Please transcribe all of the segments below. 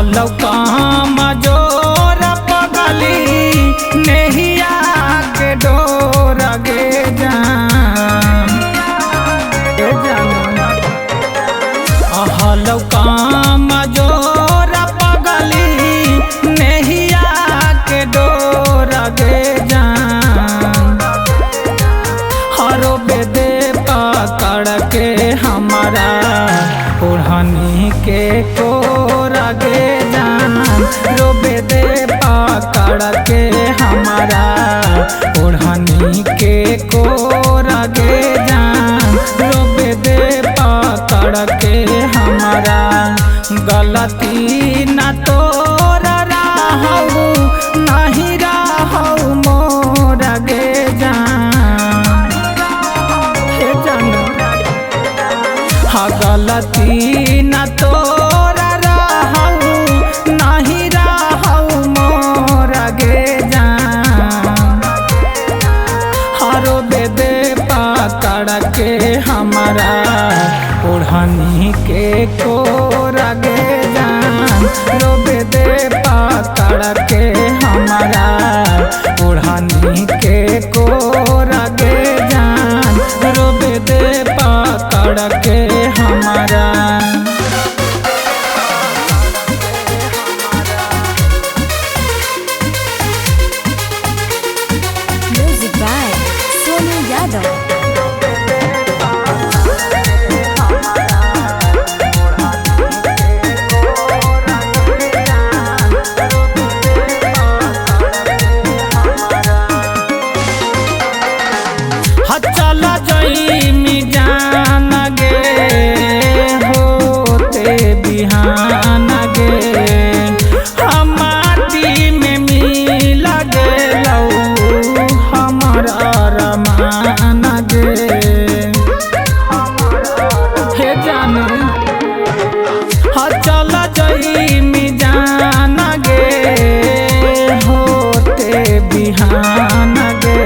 हलौ काम जोर पगली नेहिया के डोर गे जान हलौ काम जोर पगली नेहिया के डोर गे जान हरो बेदे पकड़ के हमारा ओढ़नी के कोर गे जान रोबे दे पकड़ के हमारा ओढ़नी के कोर गे जान रोबे दे पकड़ के हमारा गलती ना तोर रहू नहीं रहू मोर गे जान हे जान गलती न तोरा रहू नहीं रहू मोर गे जान हरो बेदे पकड़ के हमारा ओढ़नी के कोर गे जान रो बेदे पकड़ के हमारा ओढ़नी के कोर गे जान रो बेदे पकड़ के हमारा म्यूजिक बाय सोनू यादव। चल जई मिजान गे होते बिहान गे माटी में मिल गेलौ हमर अरमान गे हे जान चल जई मिजान गे होते बिहान गे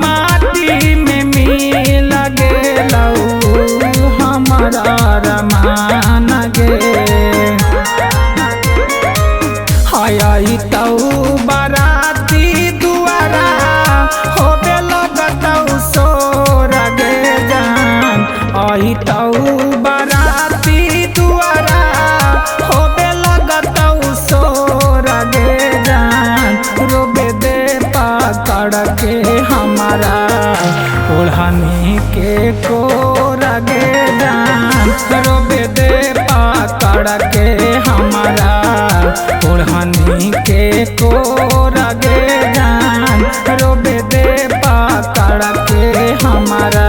माटी में मिल गेलौ हमर अरमान गे आई तौ बराती दुआरा होबे लगतौ सोर गे जान आई तौ बराती दुआरा होबे लगतौ सोर गे जान रोबे दे पकड़ के हमारा ओढ़नी के कोर गे जान रोबे दे पकड़ के हमारा ओढ़नी के कोर गे जान रोबे दे पकड़ के हमारा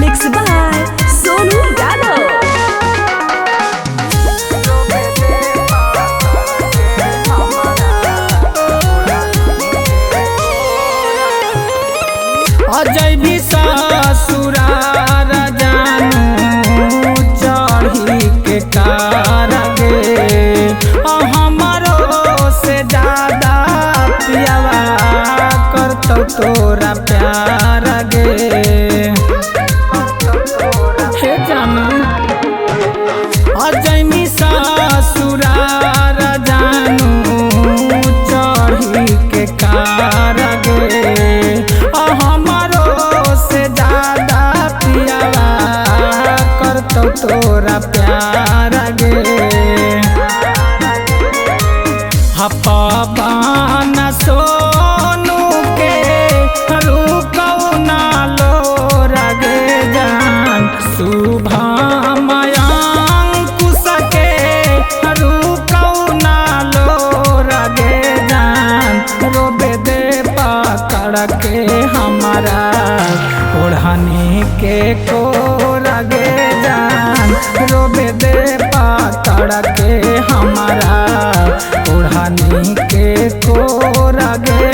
मिक्स बाय सोनू यादव। अजय भी ससुरार जानू चढ़ी के कार गे हमरो से ज्यादा पियावा करतौ तोरा प्यार गे हे जानू अजय मी ससुरार जानू चढ़ी के कार गे तोरा प्यार गे पवन सोनू के रुकौ ना लोर गे जान शुभम अंकुश के रुकौ ना लोर गे जान रोबे दे पकड़ के हमारा ओढ़नी के कोर गे जान रोबे दे पकड़ के हमारा ओढ़नी के कोर गे